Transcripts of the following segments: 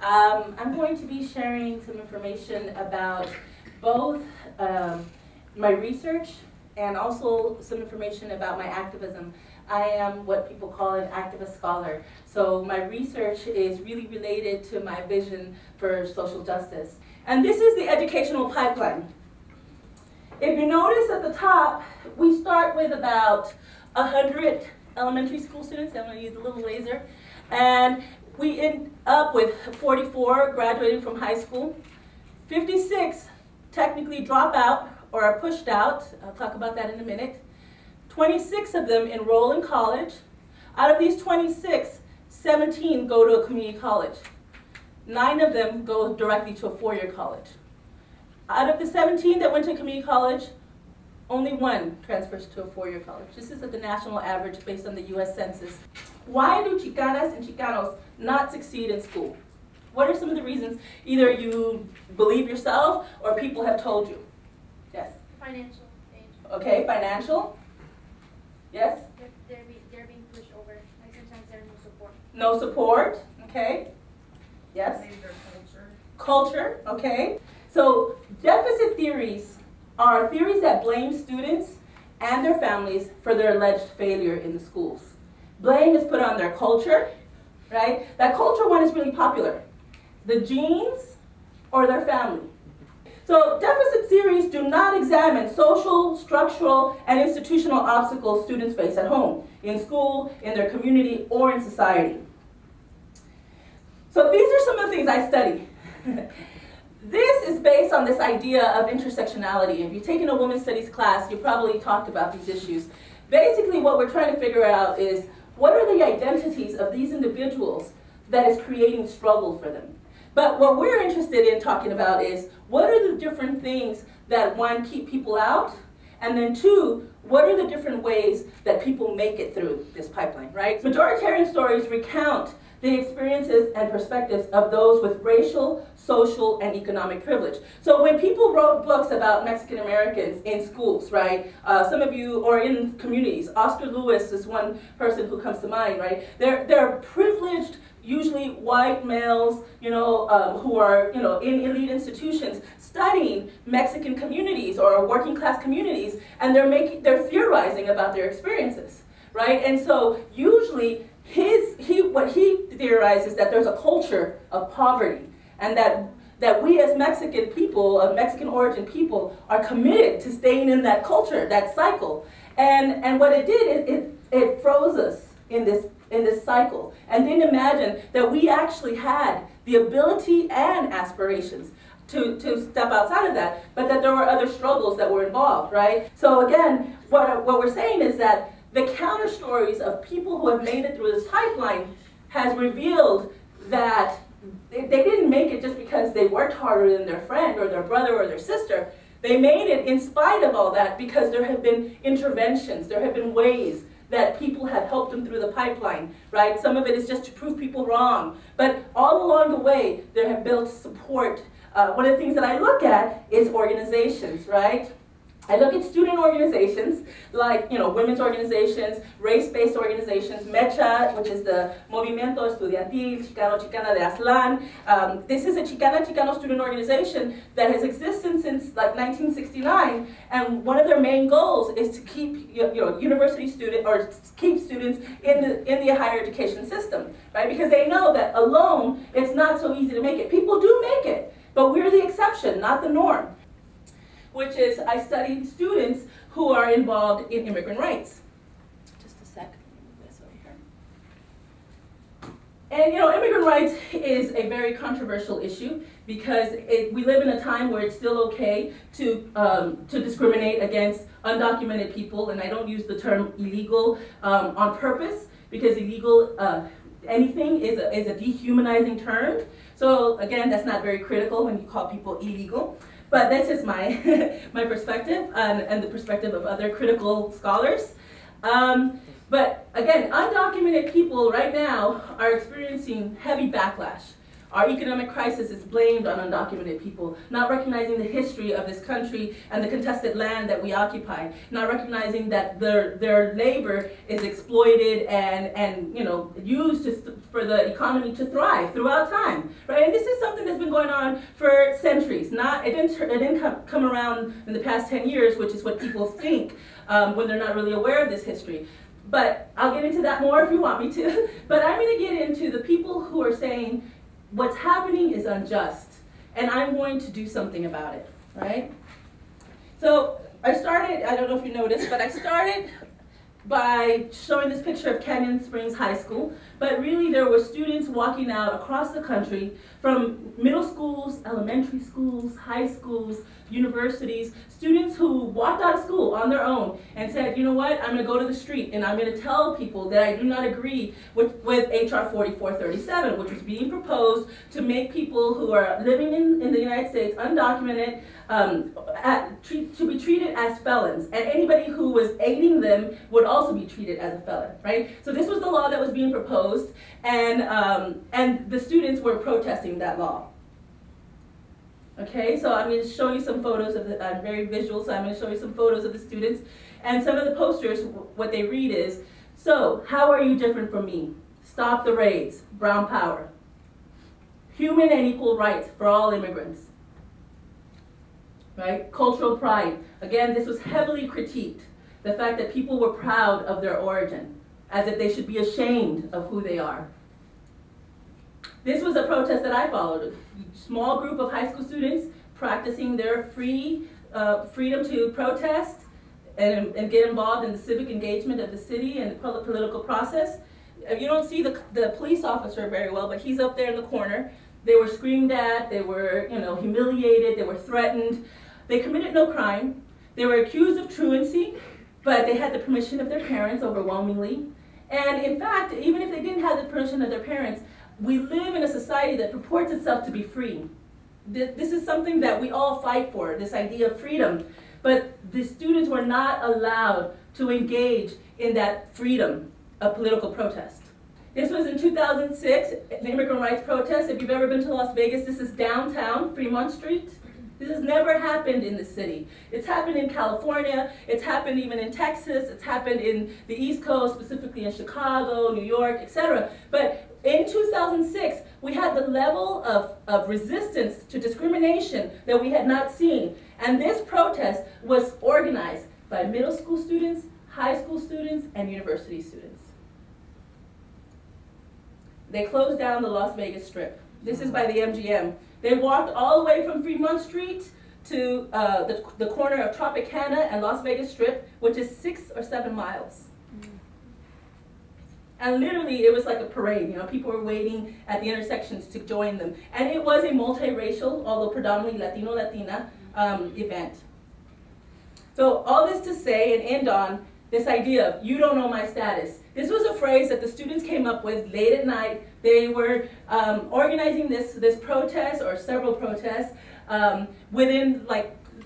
I'm going to be sharing some information about both my research and also some information about my activism. I am what people call an activist scholar. So my research is really related to my vision for social justice. And this is the educational pipeline. If you notice at the top, we start with about 100 elementary school students. I'm going to use a little laser. And we end up with 44 graduating from high school. 56 technically drop out or are pushed out. I'll talk about that in a minute. 26 of them enroll in college. Out of these 26, 17 go to a community college. 9 of them go directly to a four-year college. Out of the 17 that went to community college, only 1 transfers to a four-year college. This is at the national average based on the US Census. Why do Chicanas and Chicanos not succeed in school? What are some of the reasons? Either you believe yourself or people have told you. Yes? Financial aid. Okay, financial. Yes? They're being pushed over. Like sometimes there's no support. No support, okay. Yes? Maybe their culture. Culture, okay. So deficit theories are theories that blame students and their families for their alleged failure in the schools. Blame is put on their culture, right? That culture one is really popular. The genes or their family. So deficit theories do not examine social, structural, and institutional obstacles students face at home, in school, in their community, or in society. So these are some of the things I study. This is based on this idea of intersectionality. If you've taken a women's studies class, you probably talked about these issues. Basically, what we're trying to figure out is what are the identities of these individuals that is creating struggle for them. But what we're interested in talking about is what are the different things that, one, keep people out, and then two, what are the different ways that people make it through this pipeline, right? Majoritarian stories recount the experiences and perspectives of those with racial, social, and economic privilege. So when people wrote books about Mexican Americans in schools, right, some of you, or in communities, Oscar Lewis is one person who comes to mind, right? They're privileged, usually white males, who are, in elite institutions studying Mexican communities or working class communities, and they're theorizing about their experiences, right? And so usually what he theorizes that there's a culture of poverty, and that we as Mexican people, of Mexican origin people, are committed to staying in that culture, that cycle. And what it did, it froze us in this cycle, and didn't imagine that we actually had the ability and aspirations to step outside of that, but that there were other struggles that were involved, right? So again, what we're saying is that the counter stories of people who have made it through this pipeline has revealed that they didn't make it just because they worked harder than their friend or their brother or their sister. They made it in spite of all that because there have been interventions, there have been ways that people have helped them through the pipeline, right? Some of it is just to prove people wrong, but all along the way, they have built support. One of the things that I look at is organizations, right? I look at student organizations, like women's organizations, race-based organizations, MECHA, which is the Movimiento Estudiantil Chicano-Chicana de Aztlán. This is a Chicana-Chicano student organization that has existed since like 1969, and one of their main goals is to keep university students, or keep students in the higher education system, right? Because they know that alone it's not so easy to make it. People do make it, but we're the exception, not the norm. Which is, I studied students who are involved in immigrant rights. Just a sec, move this over here. And immigrant rights is a very controversial issue because we live in a time where it's still okay to discriminate against undocumented people, and I don't use the term illegal on purpose, because illegal, anything is a dehumanizing term. So again, that's not very critical when you call people illegal. But that's just my perspective and the perspective of other critical scholars. But again, undocumented people right now are experiencing heavy backlash. Our economic crisis is blamed on undocumented people, not recognizing the history of this country and the contested land that we occupy, not recognizing that their labor is exploited and used to for the economy to thrive throughout time, right? And this is something that's been going on for centuries. It didn't come around in the past 10 years, which is what people think when they're not really aware of this history. But I'll get into that more if you want me to. But I'm going to get into the people who are saying what's happening is unjust, and I'm going to do something about it, right? So I started, I don't know if you noticed, but I started by showing this picture of Canyon Springs High School, but really there were students walking out across the country from middle schools, elementary schools, high schools, universities, students who walked out of school on their own and said, you know what, I'm going to go to the street and I'm going to tell people that I do not agree with HR 4437, which was being proposed to make people who are living in the United States undocumented to be treated as felons, and anybody who was aiding them would also be treated as a felon, right? So this was the law that was being proposed, and the students were protesting that law. Okay, so I'm going to show you some photos of the, I'm very visual, so I'm going to show you some photos of the students, and some of the posters, what they read is, so, how are you different from me? Stop the raids, brown power. Human and equal rights for all immigrants. Right? Cultural pride. Again, this was heavily critiqued. The fact that people were proud of their origin, as if they should be ashamed of who they are. This was a protest that I followed. A small group of high school students practicing their freedom to protest and get involved in the civic engagement of the city and the political process. You don't see the police officer very well, but he's up there in the corner. They were screamed at, they were humiliated, they were threatened. They committed no crime. They were accused of truancy, but they had the permission of their parents overwhelmingly. And in fact, even if they didn't have the permission of their parents, we live in a society that purports itself to be free. This is something that we all fight for, this idea of freedom. But the students were not allowed to engage in that freedom of political protest. This was in 2006, an immigrant rights protest. If you've ever been to Las Vegas, this is downtown, Fremont Street. This has never happened in the city. It's happened in California, it's happened even in Texas, it's happened in the East Coast, specifically in Chicago, New York, etc. But in 2006, we had the level of resistance to discrimination that we had not seen. And this protest was organized by middle school students, high school students, and university students. They closed down the Las Vegas Strip. This is by the MGM. They walked all the way from Fremont Street to the corner of Tropicana and Las Vegas Strip, which is 6 or 7 miles. And literally, it was like a parade. People were waiting at the intersections to join them. And it was a multiracial, although predominantly Latino, Latina event. So all this to say and end on this idea of, you don't know my status. This was a phrase that the students came up with late at night. They were organizing this protest, or several protests, within,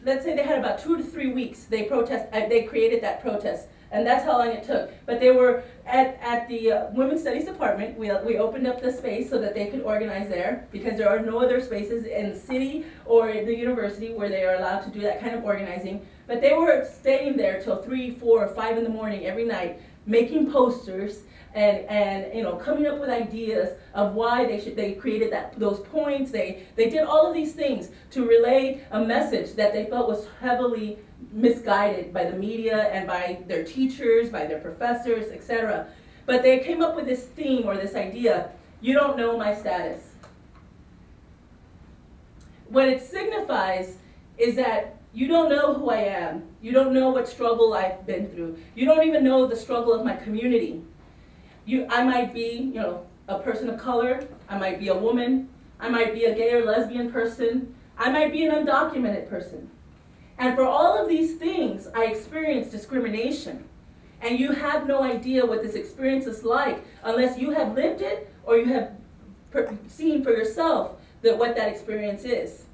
let's say they had about 2 to 3 weeks. They created that protest, and that's how long it took. But they were at the Women's Studies Department. We opened up the space so that they could organize there, because there are no other spaces in the city or the university where they are allowed to do that kind of organizing. But they were staying there till 3, 4, or 5 in the morning every night, making posters and coming up with ideas of why they created those points. They did all of these things to relay a message that they felt was heavily misguided by the media and by their teachers, by their professors, etc. But they came up with this theme, or this idea: you don't know my status. What it signifies is that you don't know who I am. You don't know what struggle I've been through. You don't even know the struggle of my community. I might be, a person of color. I might be a woman. I might be a gay or lesbian person. I might be an undocumented person. And for all of these things, I experience discrimination. And you have no idea what this experience is like unless you have lived it or you have seen for yourself what that experience is.